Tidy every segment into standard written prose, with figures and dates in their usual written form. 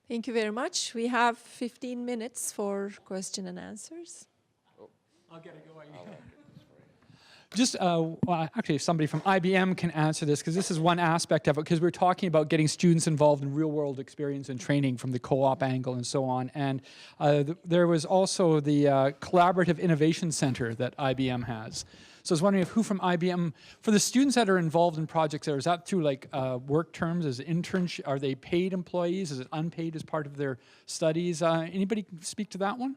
Thank you very much. We have 15 minutes for question and answers. I'll get it going. Just, well, actually, if somebody from IBM can answer this, because this is one aspect of it, because we're talking about getting students involved in real-world experience and training from the co-op angle and so on. And there was also the Collaborative Innovation Center that IBM has. So I was wondering if who from IBM, for the students that are involved in projects there, is that through like work terms, as interns, are they paid employees? Is it unpaid as part of their studies? Anybody speak to that one?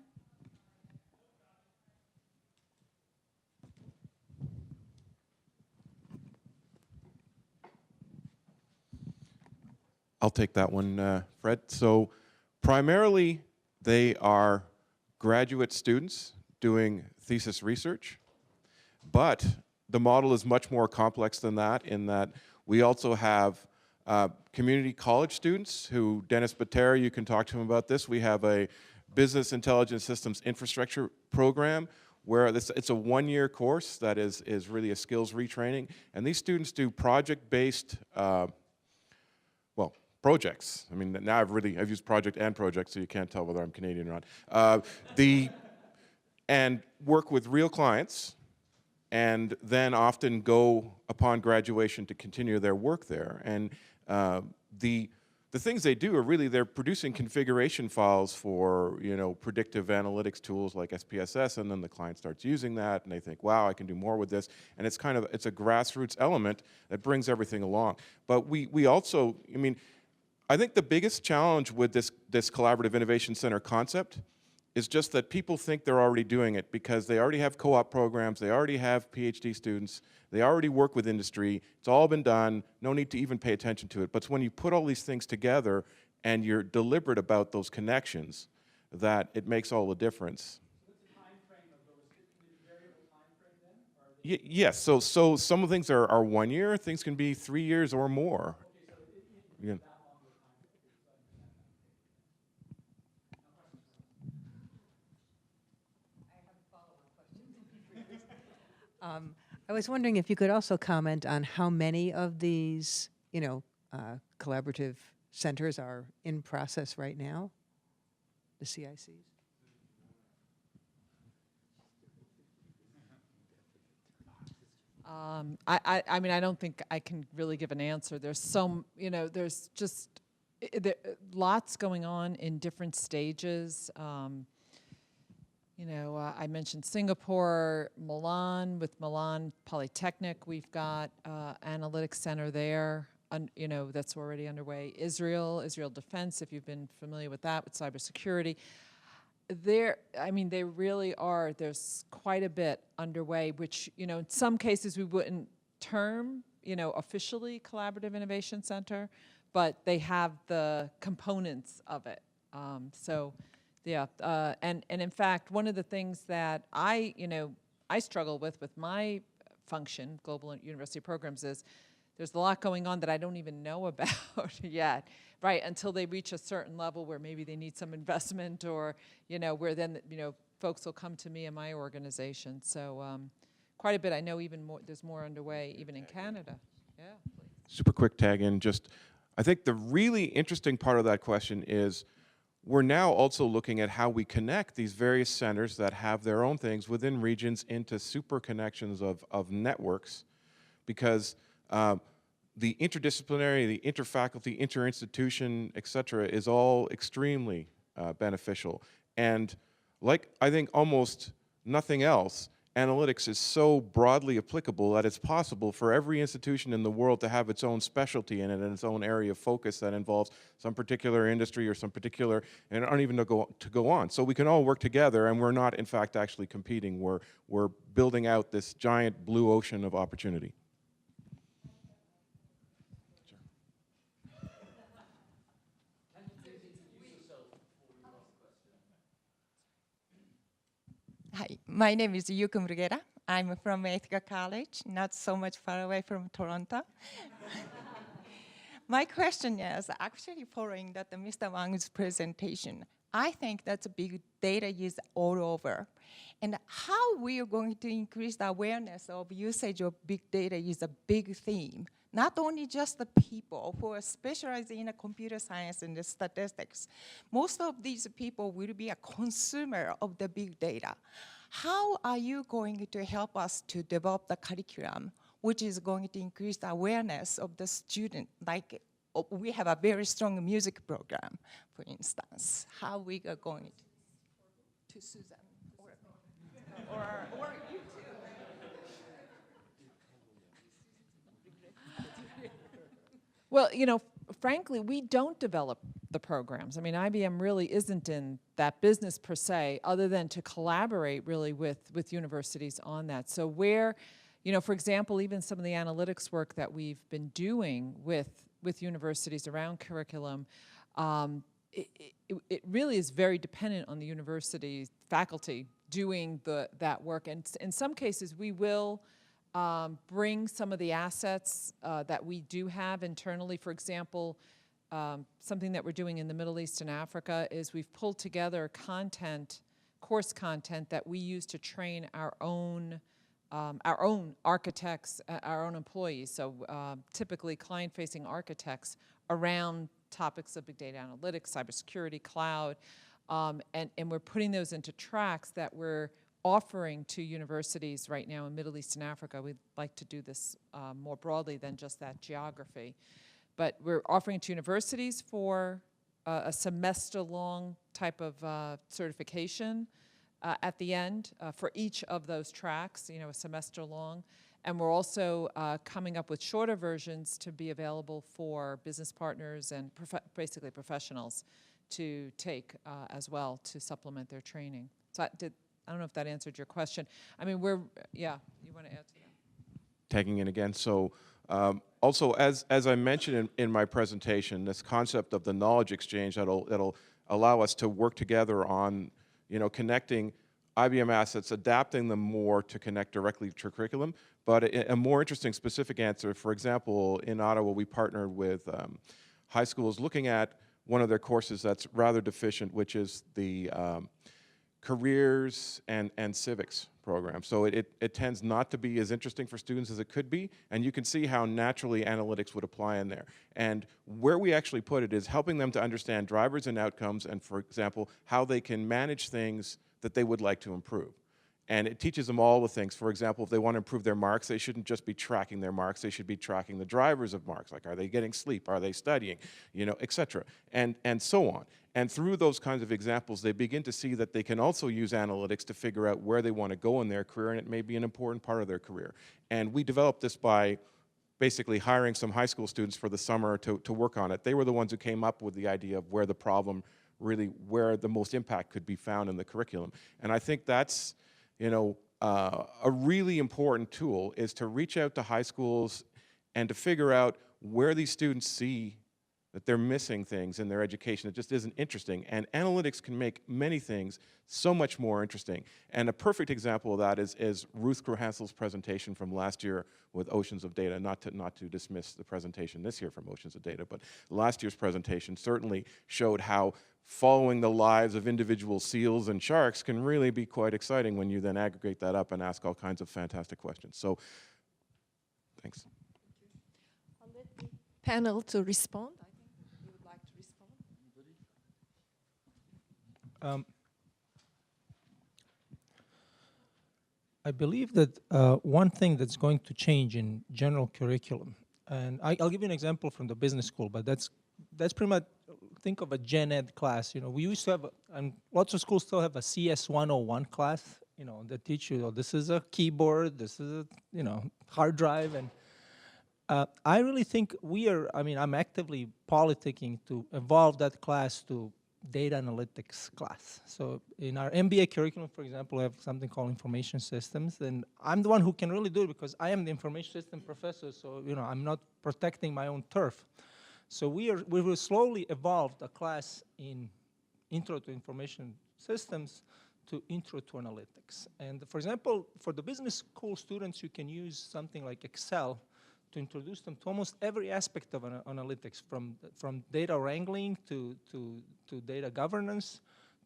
I'll take that one, Fred. So primarily, they are graduate students doing thesis research, but the model is much more complex than that in that we also have community college students who, Dennis Batera, you can talk to him about this. We have a Business Intelligence Systems Infrastructure program where it's a one-year course that is really a skills retraining. And these students do project-based projects. I mean, now I've used project and project, so you can't tell whether I'm Canadian or not. And work with real clients, and then often go upon graduation to continue their work there. And the things they do are really, they're producing configuration files for, predictive analytics tools like SPSS, and then the client starts using that, and they think, wow, I can do more with this. And it's a grassroots element that brings everything along. But we also, I think the biggest challenge with this Collaborative Innovation Center concept is just that people think they're already doing it because they already have co-op programs, they already have PhD students, they already work with industry, it's all been done, no need to even pay attention to it. But it's when you put all these things together and you're deliberate about those connections that it makes all the difference. What's the time frame of those? Can it variable time frame then? Yes, so some of the things are 1 year, things can be 3 years or more. Okay, so Yeah. I was wondering if you could also comment on how many of these, collaborative centers are in process right now, the CICs? I don't think I can really give an answer. There's there's just lots going on in different stages. I mentioned Singapore, Milan. With Milan Polytechnic, we've got analytics center there, that's already underway. Israel Defense, if you've been familiar with that, with cybersecurity. They really are, there's quite a bit underway, which, in some cases we wouldn't term, officially Collaborative Innovation Center, but they have the components of it. Yeah, and in fact, one of the things that I struggle with my function, Global University Programs, is there's a lot going on that I don't even know about yet, right? Until they reach a certain level where maybe they need some investment, or where then folks will come to me in my organization. So quite a bit. I know even more. There's more underway even in Canada. Yeah. Super quick tag in. I think the really interesting part of that question is, we're now also looking at how we connect these various centers that have their own things within regions into super connections of networks, because the interdisciplinary, the interfaculty, interinstitution, et cetera, is all extremely beneficial. And like I think almost nothing else, analytics is so broadly applicable that it's possible for every institution in the world to have its own specialty in it and its own area of focus that involves some particular industry or some particular, and aren't even to go on. So we can all work together, and we're not in fact actually competing. We're building out this giant blue ocean of opportunity. Hi, my name is Yuki Murugera. I'm from Ithaca College, not so much far away from Toronto. My question is actually following that Mr. Wang's presentation. I think that big data is all over. And how we are going to increase the awareness of usage of big data is a big theme not only just the people who are specialized in computer science and the statistics. Most of these people will be a consumer of the big data. How are you going to help us to develop the curriculum, which is going to increase the awareness of the student? Like, we have a very strong music program, for instance. How we are going to Susan or you too. Well, you know, frankly, we don't develop the programs. I mean, IBM really isn't in that business per se, other than to collaborate really with universities on that. So where, you know, for example, even some of the analytics work that we've been doing with universities around curriculum, it really is very dependent on the university faculty doing that work. And in some cases, we will bring some of the assets that we do have internally. For example, something that we're doing in the Middle East and Africa is we've pulled together course content that we use to train our own architects, our own employees. So typically client-facing architects around topics of big data analytics, cybersecurity, cloud, and we're putting those into tracks that we're offering to universities right now in Middle East and Africa. We'd like to do this more broadly than just that geography. But we're offering to universities for a semester-long type of certification at the end for each of those tracks, you know, a semester long. And we're also coming up with shorter versions to be available for business partners and basically professionals to take as well to supplement their training. So I don't know if that answered your question. I mean, yeah, you want to add to that? Tagging in again. So also, as I mentioned in my presentation, this concept of the knowledge exchange that'll allow us to work together on, you know, connecting IBM assets, adapting them more to connect directly to curriculum. But a more interesting specific answer, for example, in Ottawa, we partnered with high schools looking at one of their courses that's rather deficient, which is the careers and civics program. So it tends not to be as interesting for students as it could be, and you can see how naturally analytics would apply in there. And where we actually put it is helping them to understand drivers and outcomes, and for example, how they can manage things that they would like to improve. And it teaches them all the things. For example, if they want to improve their marks, they shouldn't just be tracking their marks, they should be tracking the drivers of marks, like are they getting sleep, are they studying, you know, et cetera, and so on. And through those kinds of examples, they begin to see that they can also use analytics to figure out where they want to go in their career, and it may be an important part of their career. And we developed this by basically hiring some high school students for the summer to work on it. They were the ones who came up with the idea of where the problem really, where the most impact could be found in the curriculum. And I think that's, you know, a really important tool is to reach out to high schools and to figure out where these students see that they're missing things in their education that just isn't interesting. And analytics can make many things so much more interesting. And a perfect example of that is Ruth Krohansel's presentation from last year with Oceans of Data. Not to dismiss the presentation this year from Oceans of Data, but last year's presentation certainly showed how following the lives of individual seals and sharks can really be quite exciting when you then aggregate that up and ask all kinds of fantastic questions. So, thanks. I'll let the panel to respond. I think you would like to respond. I believe that one thing that's going to change in general curriculum, and I'll give you an example from the business school, but that's pretty much, think of a gen ed class. You know, we used to have, and lots of schools still have a CS 101 class, you know, that teach you, oh, this is a keyboard, this is a, you know, hard drive. And I really think I'm actively politicking to evolve that class to data analytics class. So in our MBA curriculum, for example, we have something called information systems, and I'm the one who can really do it because I am the information system professor, so, you know, I'm not protecting my own turf. So we will slowly evolve the class in Intro to Information Systems to Intro to Analytics. And for example, for the business school students, you can use something like Excel to introduce them to almost every aspect of analytics, from data wrangling to data governance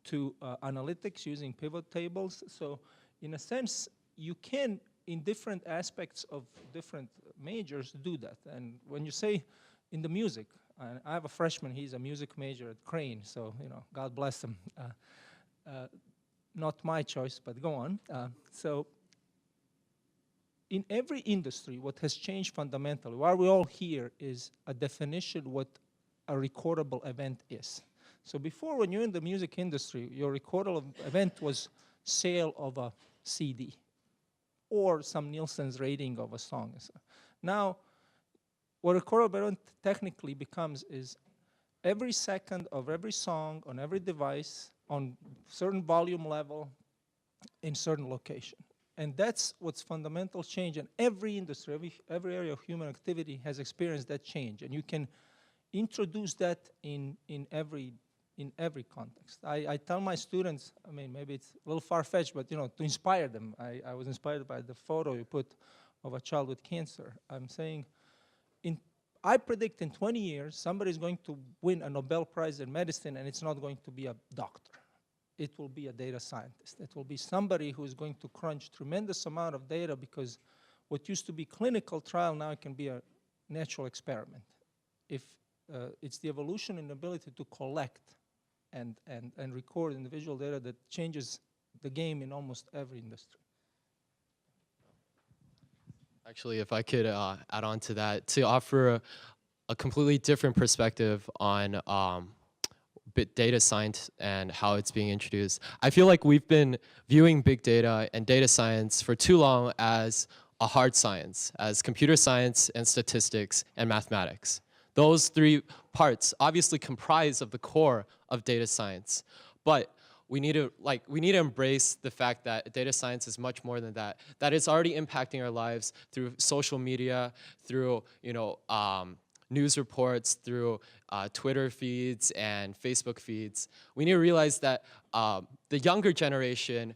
to analytics using pivot tables. So in a sense, you can in different aspects of different majors do that. And when you say in the music, I have a freshman, he's a music major at Crane, so, you know, God bless him. Not my choice, but go on. So in every industry, what has changed fundamentally, why we're all here, is a definition what a recordable event is. So before, when you're in the music industry, your recordable event was sale of a CD or some Nielsen's rating of a song. Now, what a recordable event technically becomes is every second of every song on every device on certain volume level in certain location. And that's what's fundamental change. And every industry, every area of human activity has experienced that change. And you can introduce that in every context. I tell my students, I mean, maybe it's a little far-fetched, but, you know, to inspire them. I was inspired by the photo you put of a child with cancer. I'm saying, I predict in 20 years, somebody's going to win a Nobel Prize in medicine, and it's not going to be a doctor. It will be a data scientist. It will be somebody who's going to crunch tremendous amount of data, because what used to be clinical trial now can be a natural experiment. If it's the evolution and ability to collect and record individual data that changes the game in almost every industry. Actually, if I could add on to that, to offer a completely different perspective on big data science and how it's being introduced. I feel like we've been viewing big data and data science for too long as a hard science, as computer science and statistics and mathematics. Those three parts obviously comprise of the core of data science, but we need to embrace the fact that data science is much more than that. That it's already impacting our lives through social media, through news reports, through Twitter feeds and Facebook feeds. We need to realize that the younger generation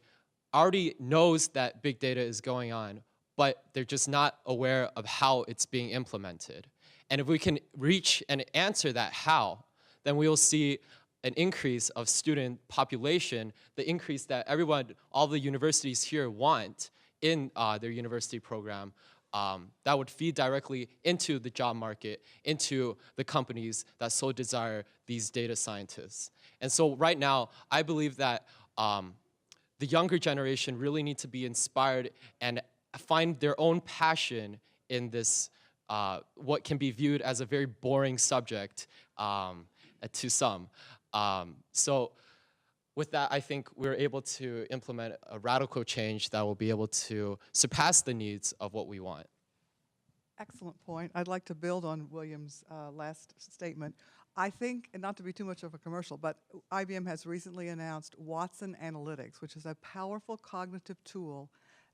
already knows that big data is going on, but they're just not aware of how it's being implemented. And if we can reach and answer that how, then we will see an increase of student population, the increase that all the universities here want in their university program, that would feed directly into the job market, into the companies that so desire these data scientists. And so right now, I believe that the younger generation really need to be inspired and find their own passion in this, what can be viewed as a very boring subject to some. So with that, I think we're able to implement a radical change that will be able to surpass the needs of what we want. Excellent point. I'd like to build on William's last statement. I think, and not to be too much of a commercial, but IBM has recently announced Watson Analytics, which is a powerful cognitive tool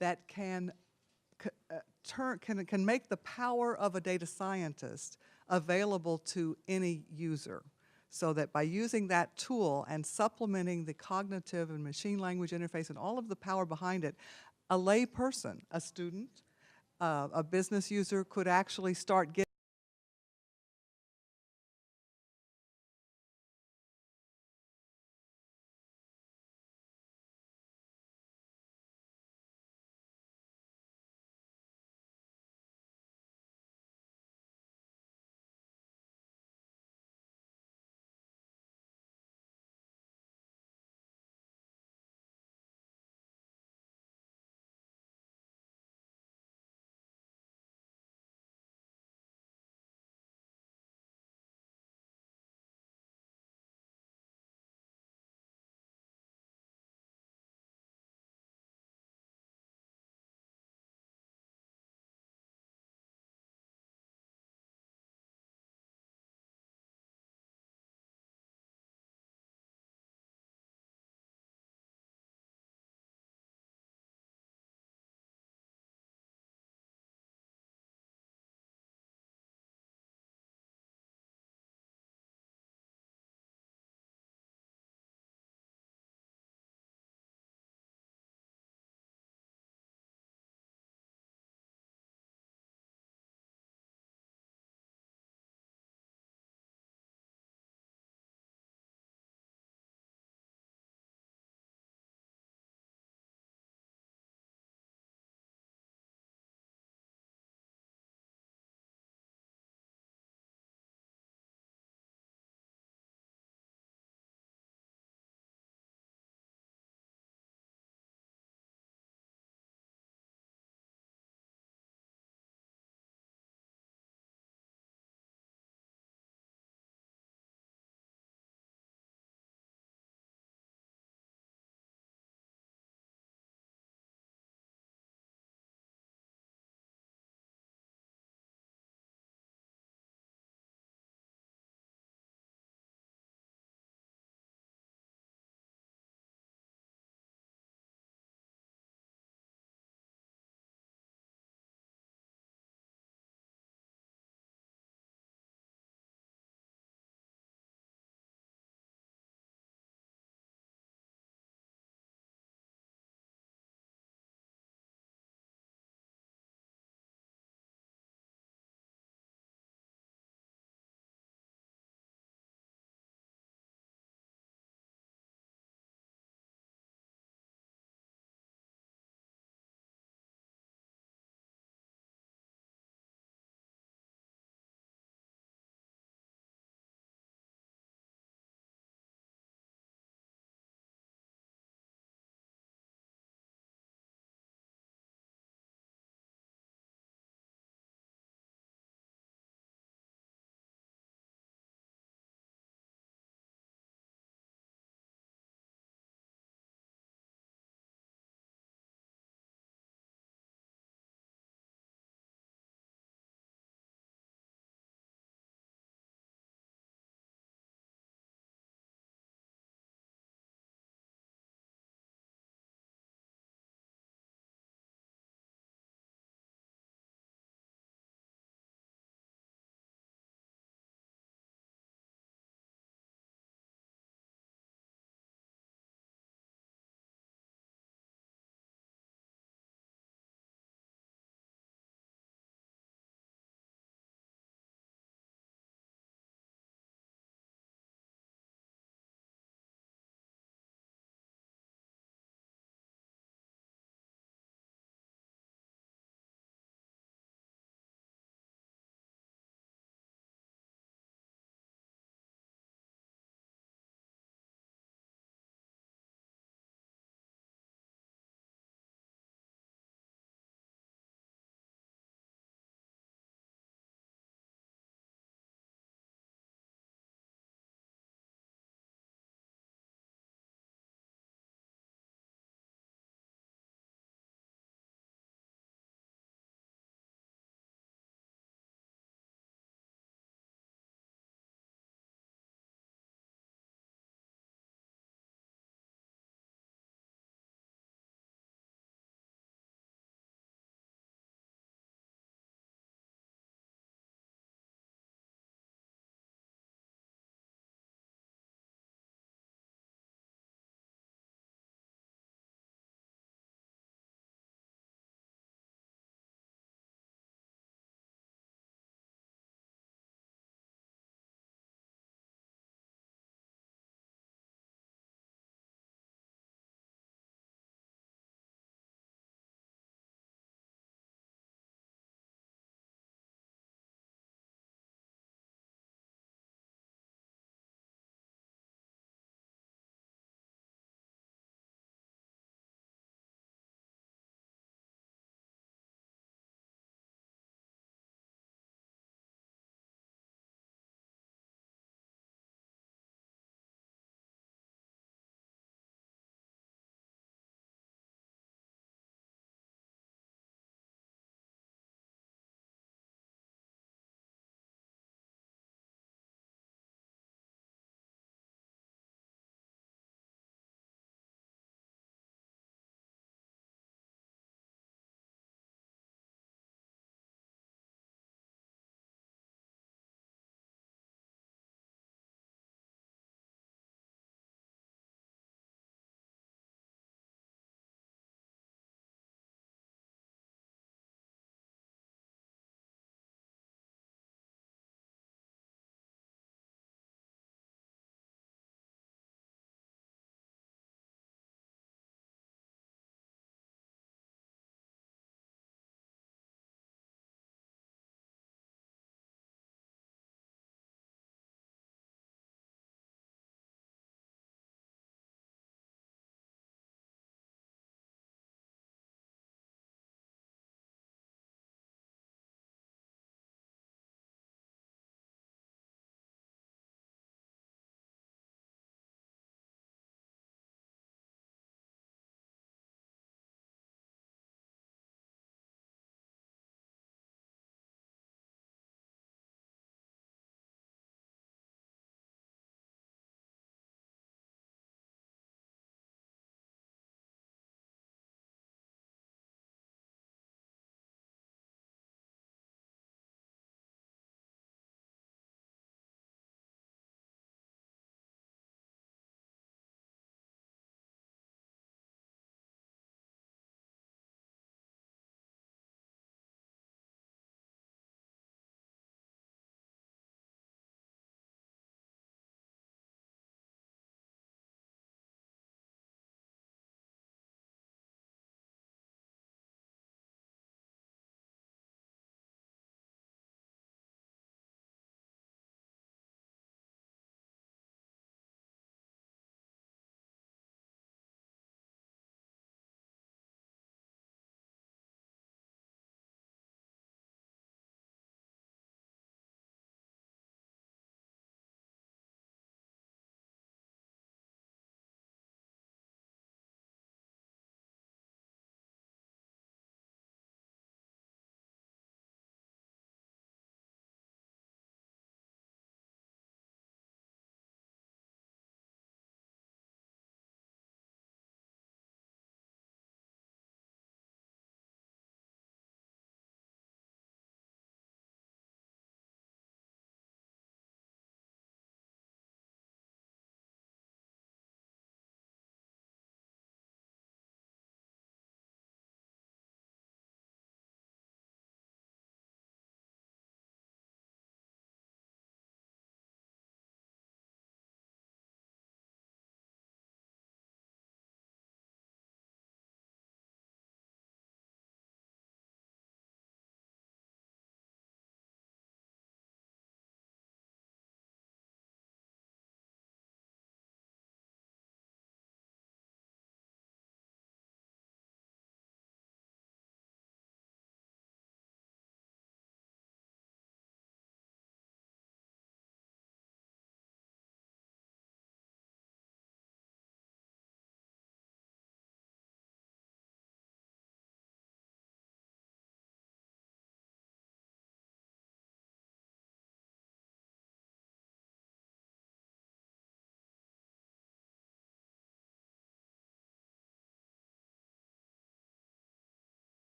that can make the power of a data scientist available to any user. So that by using that tool and supplementing the cognitive and machine language interface and all of the power behind it, a lay person, a student, a business user could actually start getting